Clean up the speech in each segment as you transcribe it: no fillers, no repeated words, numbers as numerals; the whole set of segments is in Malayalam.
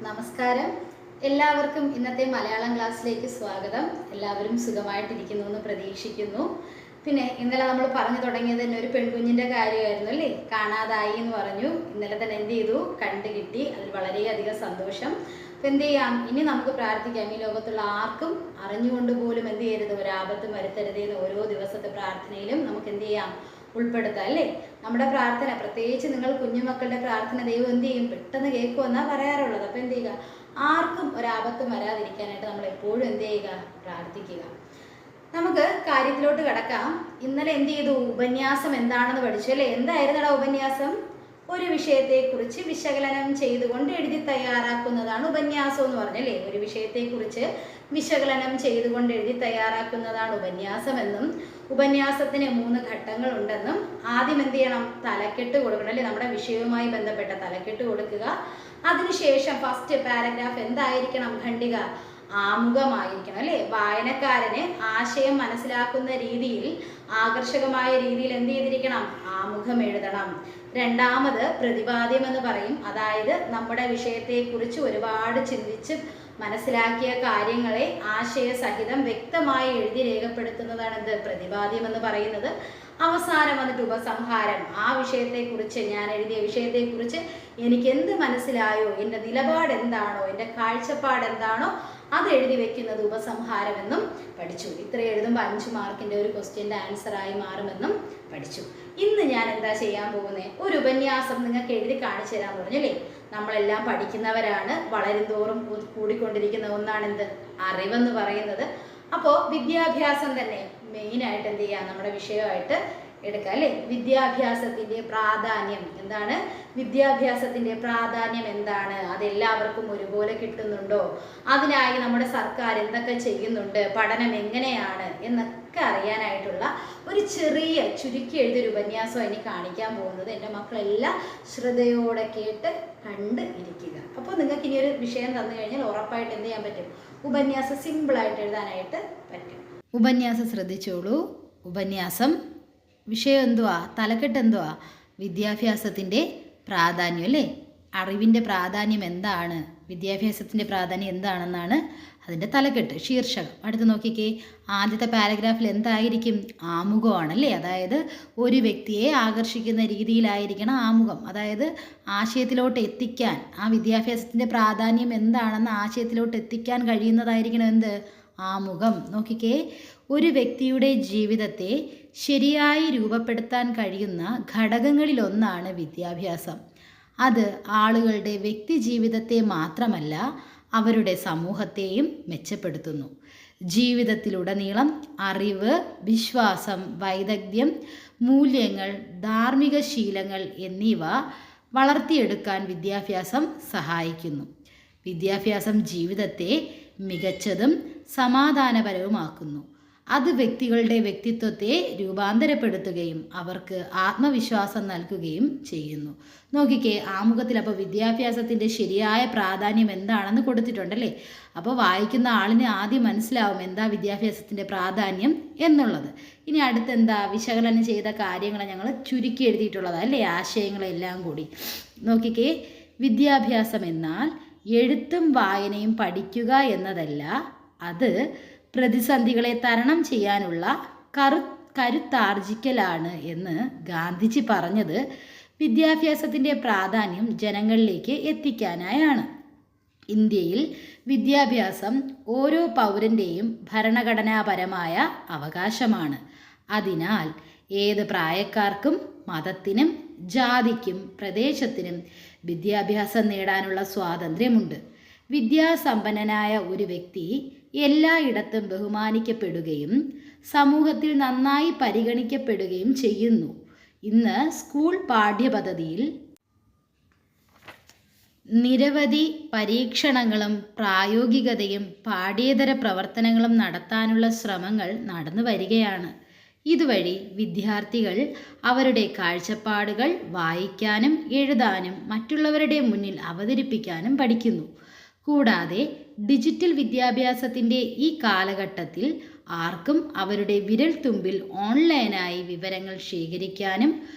നമസ്കാരം. എല്ലാവർക്കും ഇന്നത്തെ മലയാളം ക്ലാസ്സിലേക്ക് സ്വാഗതം. എല്ലാവരും സുഖമായിട്ടിരിക്കുന്നു എന്ന് പ്രതീക്ഷിക്കുന്നു. പിന്നെ ഇന്നലെ നമ്മൾ പറഞ്ഞു തുടങ്ങിയത് തന്നെ ഒരു പെൺകുഞ്ഞിൻ്റെ കാര്യമായിരുന്നു അല്ലേ? കാണാതായി എന്ന് പറഞ്ഞു. ഇന്നലെ തന്നെ എന്ത് ചെയ്തു? കണ്ടു കിട്ടി. അതിൽ വളരെയധികം സന്തോഷം. അപ്പം എന്ത് ചെയ്യാം? ഇനി നമുക്ക് പ്രാർത്ഥിക്കാം. ഈ ലോകത്തുള്ള ആർക്കും അറിഞ്ഞുകൊണ്ട് പോലും എന്ത് ചെയ്യരുത്, ഒരാപത്തും വരുത്തരുത് എന്ന് ഓരോ ദിവസത്തെ പ്രാർത്ഥനയിലും നമുക്ക് എന്ത് ചെയ്യാം? ഉൾപ്പെടുത്താം അല്ലേ? നമ്മുടെ പ്രാർത്ഥന, പ്രത്യേകിച്ച് നിങ്ങൾ കുഞ്ഞുമക്കളുടെ പ്രാർത്ഥന ദൈവം എന്ത് ചെയ്യും? പെട്ടെന്ന് കേൾക്കുമെന്നാണ് പറയാറുള്ളത്. അപ്പം എന്ത് ചെയ്യുക? ആർക്കും ഒരാപത്തും വരാതിരിക്കാനായിട്ട് നമ്മൾ എപ്പോഴും എന്ത് ചെയ്യുക? പ്രാർത്ഥിക്കുക. നമുക്ക് കാര്യത്തിലോട്ട് കിടക്കാം. ഇന്നലെ എന്ത് ചെയ്തു? ഉപന്യാസം എന്താണെന്ന് പഠിച്ചു അല്ലേ? എന്തായിരുന്നടാ ഉപന്യാസം? ഒരു വിഷയത്തെക്കുറിച്ച് വിശകലനം ചെയ്തുകൊണ്ട് എഴുതി തയ്യാറാക്കുന്നതാണ് ഉപന്യാസം എന്ന് പറഞ്ഞല്ലേ? ഒരു വിഷയത്തെക്കുറിച്ച് വിശകലനം ചെയ്തുകൊണ്ട് എഴുതി തയ്യാറാക്കുന്നതാണ് ഉപന്യാസം എന്നും, ഉപന്യാസത്തിന് 3 ഘട്ടങ്ങളുണ്ടെന്നും, ആദ്യം എന്ത് ചെയ്യണം? തലക്കെട്ട് കൊടുക്കണം അല്ലേ? നമ്മുടെ വിഷയവുമായി ബന്ധപ്പെട്ട തലക്കെട്ട് കൊടുക്കുക. അതിനുശേഷം ഫസ്റ്റ് പാരഗ്രാഫ് എന്തായിരിക്കണം? ഖണ്ഡിക ആമുഖമായിരിക്കണം അല്ലേ? വായനക്കാരന് ആശയം മനസ്സിലാക്കുന്ന രീതിയിൽ, ആകർഷകമായ രീതിയിൽ എന്ത് ചെയ്തിരിക്കണം? ആമുഖം എഴുതണം. രണ്ടാമത് പ്രതിപാദ്യം എന്ന് പറയും. അതായത് നമ്മുടെ വിഷയത്തെക്കുറിച്ച് ഒരുപാട് ചിന്തിച്ച് മനസ്സിലാക്കിയ കാര്യങ്ങളെ ആശയസഹിതം വ്യക്തമായി എഴുതി രേഖപ്പെടുത്തുന്നതാണ് എന്ത്? പ്രതിപാദ്യം എന്ന് പറയുന്നത്. അവസാനം വന്നിട്ട് ഉപസംഹാരം. ആ വിഷയത്തെക്കുറിച്ച്, ഞാൻ എഴുതിയ വിഷയത്തെക്കുറിച്ച് എനിക്ക് എന്ത് മനസ്സിലായോ, എൻ്റെ നിലപാട് എന്താണോ, എൻ്റെ കാഴ്ചപ്പാട് എന്താണോ, അത് എഴുതി വെക്കുന്നത് ഉപസംഹാരമെന്നും പഠിച്ചു. ഇത്ര എഴുതുമ്പോൾ 5 മാർക്കിൻ്റെ ഒരു ക്വസ്റ്റ്യൻ്റെ ആൻസറായി മാറുമെന്നും പഠിച്ചു. ഇന്ന് ഞാൻ എന്താ ചെയ്യാൻ പോകുന്നത്? ഒരു ഉപന്യാസം നിങ്ങൾക്ക് എഴുതി കാണിച്ചു തരാമെന്ന് പറഞ്ഞല്ലേ? നമ്മളെല്ലാം പഠിക്കുന്നവരാണ്. വളരും തോറും കൂടിക്കൊണ്ടിരിക്കുന്ന ഒന്നാണ് എന്ത്? അറിവെന്ന് പറയുന്നത്. അപ്പോൾ വിദ്യാഭ്യാസം തന്നെ മെയിനായിട്ട് എന്ത് ചെയ്യുക? നമ്മുടെ വിഷയമായിട്ട് എടുക്കുക അല്ലേ? വിദ്യാഭ്യാസത്തിൻ്റെ പ്രാധാന്യം എന്താണ്? വിദ്യാഭ്യാസത്തിൻ്റെ പ്രാധാന്യം എന്താണ്? അതെല്ലാവർക്കും ഒരുപോലെ കിട്ടുന്നുണ്ടോ? അതിനായി നമ്മുടെ സർക്കാർ എന്തൊക്കെ ചെയ്യുന്നുണ്ട്? പഠനം എങ്ങനെയാണ് എന്നൊക്കെ അറിയാനായിട്ടുള്ള ഒരു ചെറിയ ചുരുക്കി എഴുതിയൊരു ഉപന്യാസം ഇനി കാണിക്കാൻ പോകുന്നത്. എൻ്റെ മക്കളെല്ലാം ശ്രദ്ധയോടെ കേട്ട് കണ്ട് ഇരിക്കുക. അപ്പോൾ നിങ്ങൾക്ക് ഇനി ഒരു വിഷയം തന്നു കഴിഞ്ഞാൽ ഉറപ്പായിട്ട് എന്ത് ചെയ്യാൻ പറ്റും? ഉപന്യാസം സിമ്പിളായിട്ട് എഴുതാനായിട്ട് പറ്റും. ഉപന്യാസം ശ്രദ്ധിച്ചോളൂ. ഉപന്യാസം വിഷയം എന്തുവാ? തലക്കെട്ട് എന്തുവാ? വിദ്യാഭ്യാസത്തിൻ്റെ പ്രാധാന്യം അല്ലേ? അറിവിൻ്റെ പ്രാധാന്യം എന്താണ്? വിദ്യാഭ്യാസത്തിൻ്റെ പ്രാധാന്യം എന്താണെന്നാണ് അതിൻ്റെ തലക്കെട്ട്, ശീർഷകം. അടുത്ത് നോക്കിക്കേ, ആദ്യത്തെ പാരഗ്രാഫിൽ എന്തായിരിക്കും? ആമുഖമാണല്ലേ? അതായത് ഒരു വ്യക്തിയെ ആകർഷിക്കുന്ന രീതിയിലായിരിക്കണം ആമുഖം. അതായത് ആശയത്തിലോട്ട് എത്തിക്കാൻ, ആ വിദ്യാഭ്യാസത്തിൻ്റെ പ്രാധാന്യം എന്താണെന്ന് ആശയത്തിലോട്ട് എത്തിക്കാൻ കഴിയുന്നതായിരിക്കണം എന്ത്? ആമുഖം. നോക്കിക്കേ, ഒരു വ്യക്തിയുടെ ജീവിതത്തെ ശരിയായി രൂപപ്പെടുത്താൻ കഴിയുന്ന ഘടകങ്ങളിലൊന്നാണ് വിദ്യാഭ്യാസം. അത് ആളുകളുടെ വ്യക്തി ജീവിതത്തെ മാത്രമല്ല, അവരുടെ സമൂഹത്തെയും മെച്ചപ്പെടുത്തുന്നു. ജീവിതത്തിലുടനീളം അറിവ്, വിശ്വാസം, വൈദഗ്ധ്യം, മൂല്യങ്ങൾ, ധാർമ്മിക ശീലങ്ങൾ എന്നിവ വളർത്തിയെടുക്കാൻ വിദ്യാഭ്യാസം സഹായിക്കുന്നു. വിദ്യാഭ്യാസം ജീവിതത്തെ മികച്ചതും സമാധാനപരവുമാക്കുന്നു. അത് വ്യക്തികളുടെ വ്യക്തിത്വത്തെ രൂപാന്തരപ്പെടുത്തുകയും അവർക്ക് ആത്മവിശ്വാസം നൽകുകയും ചെയ്യുന്നു. നോക്കിക്കേ, ആമുഖത്തിൽ അപ്പോൾ വിദ്യാഭ്യാസത്തിൻ്റെ ശരിയായ പ്രാധാന്യം എന്താണെന്ന് കൊടുത്തിട്ടുണ്ടല്ലേ? അപ്പോൾ വായിക്കുന്ന ആളിന് ആദ്യം മനസ്സിലാവും എന്താ വിദ്യാഭ്യാസത്തിൻ്റെ പ്രാധാന്യം എന്നുള്ളത്. ഇനി അടുത്തെന്താ? വിശകലനം ചെയ്ത കാര്യങ്ങൾ ഞങ്ങൾ ചുരുക്കി എഴുതിയിട്ടുള്ളത് അല്ലേ? ആശയങ്ങളെല്ലാം കൂടി നോക്കിക്കേ. വിദ്യാഭ്യാസം എന്നാൽ എഴുത്തും വായനയും പഠിക്കുക എന്നതല്ല, അത് പ്രതിസന്ധികളെ തരണം ചെയ്യാനുള്ള കരുത്താർജിക്കലാണ് എന്ന് ഗാന്ധിജി പറഞ്ഞത് വിദ്യാഭ്യാസത്തിൻ്റെ പ്രാധാന്യം ജനങ്ങളിലേക്ക് എത്തിക്കാനായാണ്. ഇന്ത്യയിൽ വിദ്യാഭ്യാസം ഓരോ പൗരൻ്റെയും ഭരണഘടനാപരമായ അവകാശമാണ്. അതിനാൽ ഏത് പ്രായക്കാർക്കും, മതത്തിനും, ജാതിക്കും, പ്രദേശത്തിനും വിദ്യാഭ്യാസം നേടാനുള്ള സ്വാതന്ത്ര്യമുണ്ട്. വിദ്യാസമ്പന്നനായ ഒരു വ്യക്തി എല്ലായിടത്തും ബഹുമാനിക്കപ്പെടുകയും സമൂഹത്തിൽ നന്നായി പരിഗണിക്കപ്പെടുകയും ചെയ്യുന്നു. ഇന്ന് സ്കൂൾ പാഠ്യപദ്ധതിയിൽ നിരവധി പരീക്ഷണങ്ങളും പ്രായോഗികതയും പാഠ്യേതര പ്രവർത്തനങ്ങളും നടത്താനുള്ള ശ്രമങ്ങൾ നടന്നു വരികയാണ്. ഇതുവഴി വിദ്യാർത്ഥികൾ അവരുടെ കാഴ്ചപ്പാടുകൾ വായിക്കാനും എഴുതാനും മറ്റുള്ളവരുടെ മുന്നിൽ അവതരിപ്പിക്കാനും പഠിക്കുന്നു. കൂടാതെ ഡിജിറ്റൽ വിദ്യാഭ്യാസത്തിൻ്റെ ഈ കാലഘട്ടത്തിൽ ആർക്കും അവരുടെ വിരൽത്തുമ്പിൽ ഓൺലൈനായി വിവരങ്ങൾ ശേഖരിക്കാനും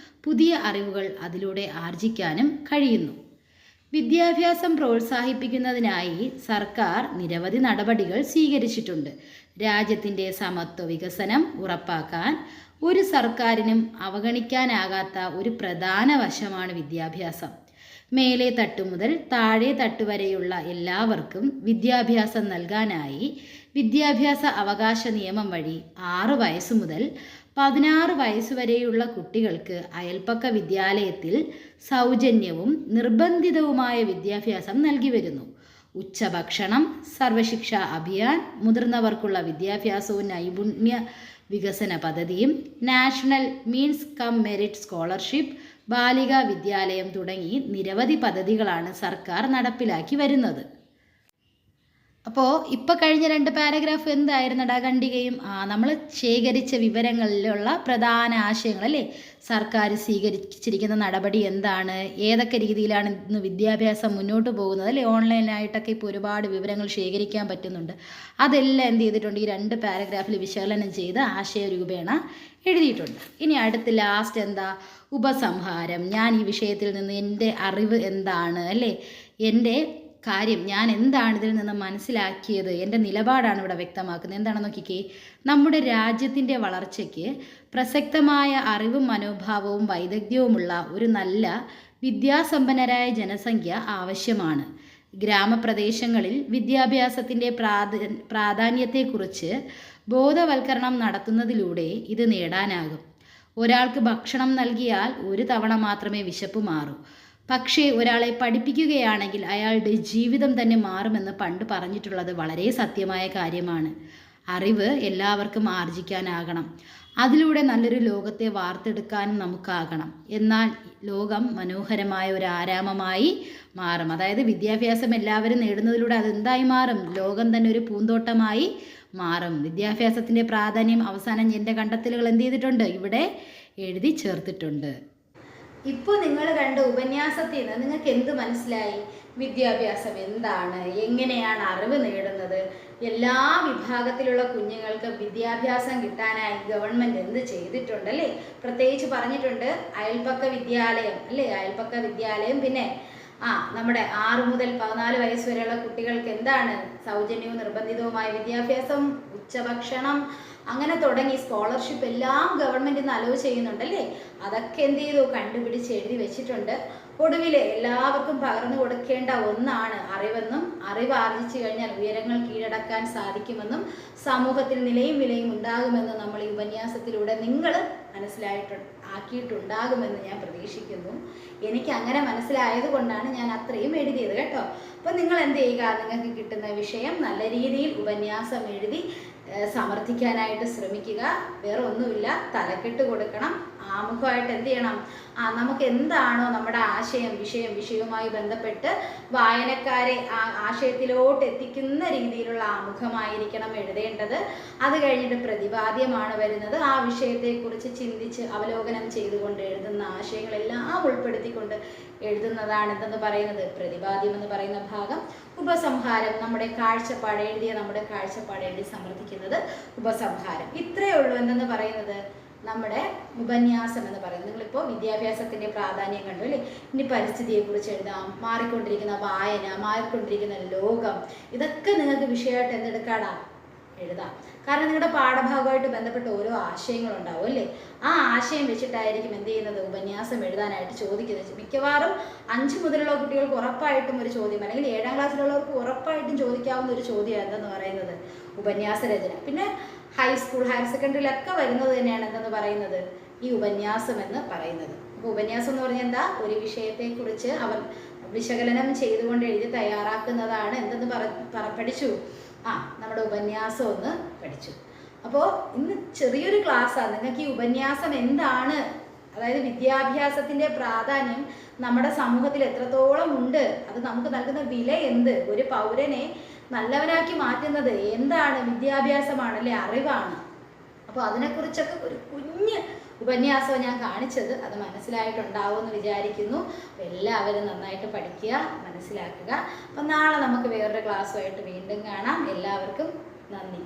പുതിയ അറിവുകൾ അതിലൂടെ ആർജിക്കാനും കഴിയുന്നു. വിദ്യാഭ്യാസം പ്രോത്സാഹിപ്പിക്കുന്നതിനായി സർക്കാർ നിരവധി നടപടികൾ സ്വീകരിച്ചിട്ടുണ്ട്. രാജ്യത്തിൻ്റെ സമത്വ വികസനം ഉറപ്പാക്കാൻ ഒരു സർക്കാരിനും അവഗണിക്കാനാകാത്ത ഒരു പ്രധാന വശമാണ് വിദ്യാഭ്യാസം. മേലെ തട്ടു മുതൽ താഴെ തട്ടു വരെയുള്ള എല്ലാവർക്കും വിദ്യാഭ്യാസം നൽകാനായി വിദ്യാഭ്യാസ അവകാശ നിയമം വഴി 6 വയസ്സ് മുതൽ 16 വയസ്സുവരെയുള്ള കുട്ടികൾക്ക് അയൽപ്പക്ക വിദ്യാലയത്തിൽ സൗജന്യവും നിർബന്ധിതവുമായ വിദ്യാഭ്യാസം നൽകി വരുന്നു. ഉച്ചഭക്ഷണം, സർവശിക്ഷ അഭിയാൻ, മുതിർന്നവർക്കുള്ള വിദ്യാഭ്യാസവും നൈപുണ്യ വികസന പദ്ധതിയും, national means cum merit scholarship, ബാലികാ വിദ്യാലയം തുടങ്ങി നിരവധി പദ്ധതികളാണ് സർക്കാർ നടപ്പിലാക്കി വരുന്നത്. അപ്പോൾ ഇപ്പോൾ കഴിഞ്ഞ 2 പാരഗ്രാഫ് എന്തായിരുന്നടാ ഖണ്ഡികയും? നമ്മൾ ശേഖരിച്ച വിവരങ്ങളിലുള്ള പ്രധാന ആശയങ്ങൾ അല്ലേ? സർക്കാർ സ്വീകരിച്ചിരിക്കുന്ന നടപടി എന്താണ്, ഏതൊക്കെ രീതിയിലാണ് ഇന്ന് വിദ്യാഭ്യാസം മുന്നോട്ട് പോകുന്നത് അല്ലേ? ഓൺലൈനായിട്ടൊക്കെ ഇപ്പോൾ ഒരുപാട് വിവരങ്ങൾ ശേഖരിക്കാൻ പറ്റുന്നുണ്ട്. അതെല്ലാം എന്ത് ചെയ്തിട്ടുണ്ട്? ഈ 2 പാരഗ്രാഫിൽ വിശകലനം ചെയ്ത് ആശയരൂപേണ എഴുതിയിട്ടുണ്ട്. ഇനി അടുത്ത് ലാസ്റ്റ് എന്താ? ഉപസംഹാരം. ഞാൻ ഈ വിഷയത്തിൽ നിന്ന് എൻ്റെ അറിവ് എന്താണ് അല്ലേ, എൻ്റെ കാര്യം ഞാൻ എന്താണ് ഇതിൽ നിന്ന് മനസ്സിലാക്കിയത്, എൻ്റെ നിലപാടാണ് ഇവിടെ വ്യക്തമാക്കുന്നത്. എന്താണെന്ന് നോക്കിക്കേ. നമ്മുടെ രാജ്യത്തിൻ്റെ വളർച്ചയ്ക്ക് പ്രസക്തമായ അറിവും മനോഭാവവും വൈദഗ്ധ്യവുമുള്ള ഒരു നല്ല വിദ്യാസമ്പന്നരായ ജനസംഖ്യ ആവശ്യമാണ്. ഗ്രാമപ്രദേശങ്ങളിൽ വിദ്യാഭ്യാസത്തിൻ്റെ പ്രാധാന്യത്തെക്കുറിച്ച് ബോധവൽക്കരണം നടത്തുന്നതിലൂടെ ഇത് നേടാനാകും. ഒരാൾക്ക് ഭക്ഷണം നൽകിയാൽ ഒരു തവണ മാത്രമേ വിശപ്പ് മാറൂ. പക്ഷേ ഒരാളെ പഠിപ്പിക്കുകയാണെങ്കിൽ അയാളുടെ ജീവിതം തന്നെ മാറുമെന്ന് പണ്ട് പറഞ്ഞിട്ടുള്ളത് വളരെ സത്യമായ കാര്യമാണ്. അറിവ് എല്ലാവർക്കും ആർജിക്കാനാകണം. അതിലൂടെ നല്ലൊരു ലോകത്തെ വാർത്തെടുക്കാനും നമുക്കാകണം. എന്നാൽ ലോകം മനോഹരമായ ഒരു ആരാമമായി മാറും. അതായത് വിദ്യാഭ്യാസം എല്ലാവരും നേടുന്നതിലൂടെ അതെന്തായി മാറും? ലോകം തന്നെ ഒരു പൂന്തോട്ടമായി മാറും. വിദ്യാഭ്യാസത്തിൻ്റെ പ്രാധാന്യം അവസാനം എൻ്റെ കണ്ടെത്തലുകൾ എന്ത് ചെയ്തിട്ടുണ്ട്? ഇവിടെ എഴുതി ചേർത്തിട്ടുണ്ട്. ഇപ്പോൾ നിങ്ങൾ കണ്ട ഉപന്യാസത്തിൽ നിന്ന് നിങ്ങൾക്ക് എന്ത് മനസ്സിലായി? വിദ്യാഭ്യാസം എന്താണ്, എങ്ങനെയാണ് അറിവ് നേടുന്നത്, എല്ലാ വിഭാഗത്തിലുള്ള കുഞ്ഞുങ്ങൾക്ക് വിദ്യാഭ്യാസം കിട്ടാനായി ഗവൺമെൻറ് എന്ത് ചെയ്തിട്ടുണ്ടല്ലേ? പ്രത്യേകിച്ച് പറഞ്ഞിട്ടുണ്ട് അയൽപ്പക്ക വിദ്യാലയം അല്ലേ? അയൽപ്പക്ക വിദ്യാലയം, പിന്നെ നമ്മുടെ 6 മുതൽ 14 വയസ്സ് വരെയുള്ള കുട്ടികൾക്ക് എന്താണ്? സൗജന്യവും നിർബന്ധിതവുമായ വിദ്യാഭ്യാസം, ഉച്ചഭക്ഷണം, അങ്ങനെ തുടങ്ങി സ്കോളർഷിപ്പ് എല്ലാം ഗവൺമെൻറ് ഇന്ന് അലോ ചെയ്യുന്നുണ്ടല്ലേ? അതൊക്കെ എന്ത് ചെയ്തു? കണ്ടുപിടിച്ച് എഴുതി വെച്ചിട്ടുണ്ട്. ഒടുവിൽ എല്ലാവർക്കും പകർന്നു കൊടുക്കേണ്ട ഒന്നാണ് അറിവെന്നും, അറിവ് ആർജിച്ചു കഴിഞ്ഞാൽ ഉയരങ്ങൾ കീഴടക്കാൻ സാധിക്കുമെന്നും സമൂഹത്തിൽ നിലയും വിലയും ഉണ്ടാകുമെന്നും നമ്മൾ ഈ ഉപന്യാസത്തിലൂടെ നിങ്ങൾ ആക്കിയിട്ടുണ്ടാകുമെന്ന് ഞാൻ പ്രതീക്ഷിക്കുന്നു. എനിക്ക് അങ്ങനെ മനസ്സിലായത് കൊണ്ടാണ് ഞാൻ അത്രയും എഴുതിയത് കേട്ടോ. അപ്പം നിങ്ങൾ എന്ത് ചെയ്യുക? നിങ്ങൾക്ക് കിട്ടുന്ന വിഷയം നല്ല രീതിയിൽ ഉപന്യാസം എഴുതി സമർത്ഥിക്കാനായിട്ട് ശ്രമിക്കുക. വേറെ ഒന്നുമില്ല, തലക്കെട്ട് കൊടുക്കണം. ആമുഖമായിട്ട് എന്ത് ചെയ്യണം? നമുക്ക് എന്താണോ നമ്മുടെ ആശയം, വിഷയവുമായി ബന്ധപ്പെട്ട് വായനക്കാരെ ആ ആശയത്തിലോട്ട് എത്തിക്കുന്ന രീതിയിലുള്ള ആമുഖമായിരിക്കണം എഴുതേണ്ടത്. അത് കഴിഞ്ഞിട്ട് പ്രതിപാദ്യമാണ് വരുന്നത്. ആ വിഷയത്തെക്കുറിച്ച് ചിന്തിച്ച് അവലോകനം ചെയ്തുകൊണ്ട് എഴുതുന്ന ആശയങ്ങളെല്ലാം ഉൾപ്പെടുത്തിക്കൊണ്ട് എഴുതുന്നതാണ് എന്തെന്ന് പറയുന്നത്? പ്രതിപാദ്യം എന്ന് പറയുന്ന ഭാഗം. ഉപസംഹാരം, നമ്മുടെ കാഴ്ചപ്പാട് എഴുതി സമർത്ഥിക്കുന്നത് ഉപസംഹാരം. ഇത്രയേ ഉള്ളൂ എന്തെന്ന് പറയുന്നത് നമ്മുടെ ഉപന്യാസം എന്ന് പറയുന്നത്. നിങ്ങളിപ്പോൾ വിദ്യാഭ്യാസത്തിൻ്റെ പ്രാധാന്യം കണ്ടു അല്ലേ? ഇനി പരിസ്ഥിതിയെക്കുറിച്ച് എഴുതാം, മാറിക്കൊണ്ടിരിക്കുന്ന വായന, മാറിക്കൊണ്ടിരിക്കുന്ന ലോകം, ഇതൊക്കെ നിങ്ങൾക്ക് വിഷയമായിട്ട് എന്തെടുക്കാടാ? എഴുതാം. കാരണം നിങ്ങളുടെ പാഠഭാഗമായിട്ട് ബന്ധപ്പെട്ട ഓരോ ആശയങ്ങളുണ്ടാവും അല്ലേ? ആ ആശയം വെച്ചിട്ടായിരിക്കും എന്ത് ചെയ്യുന്നത്? ഉപന്യാസം എഴുതാനായിട്ട് ചോദിക്കുന്നത്. മിക്കവാറും 5 മുതലുള്ള കുട്ടികൾക്ക് ഉറപ്പായിട്ടും ഒരു ചോദ്യം, അല്ലെങ്കിൽ 7ാം ക്ലാസ്സിലുള്ളവർക്ക് ഉറപ്പായിട്ടും ചോദിക്കാവുന്ന ഒരു ചോദ്യം എന്തെന്ന് പറയുന്നത് ഉപന്യാസ രചന. പിന്നെ ഹൈസ്കൂൾ, ഹയർ സെക്കൻഡറിയിലൊക്കെ വരുന്നത് തന്നെയാണ് എന്തെന്ന് പറയുന്നത്? ഈ ഉപന്യാസം എന്ന് പറയുന്നത്. അപ്പോൾ ഉപന്യാസം എന്ന് പറഞ്ഞാൽ എന്താ? ഒരു വിഷയത്തെക്കുറിച്ച് അവർ വിശകലനം ചെയ്തുകൊണ്ട് എഴുതി തയ്യാറാക്കുന്നതാണ്. എന്തെന്ന് പഠിച്ചു? നമ്മുടെ ഉപന്യാസം ഒന്ന് പഠിച്ചു. അപ്പോൾ ഇന്ന് ചെറിയൊരു ക്ലാസ്സാണ്. നിങ്ങൾക്ക് ഈ ഉപന്യാസം എന്താണ്, അതായത് വിദ്യാഭ്യാസത്തിൻ്റെ പ്രാധാന്യം നമ്മുടെ സമൂഹത്തിൽ എത്രത്തോളം ഉണ്ട്, അത് നമുക്ക് നൽകുന്ന വില എന്ത്, ഒരു പൗരനെ നല്ലവനാക്കി മാറ്റുന്നത് എന്താണ്? വിദ്യാഭ്യാസമാണ് അല്ലേ? അറിവാണ്. അപ്പോൾ അതിനെക്കുറിച്ചൊക്കെ ഒരു കുഞ്ഞ് ഉപന്യാസം ഞാൻ കാണിച്ചത്. അത് മനസ്സിലായിട്ടുണ്ടാവുമെന്ന് വിചാരിക്കുന്നു. അപ്പോൾ എല്ലാവരും നന്നായിട്ട് പഠിക്കുക, മനസ്സിലാക്കുക. അപ്പം നാളെ നമുക്ക് വേറൊരു ക്ലാസ്സുമായിട്ട് വീണ്ടും കാണാം. എല്ലാവർക്കും നന്ദി.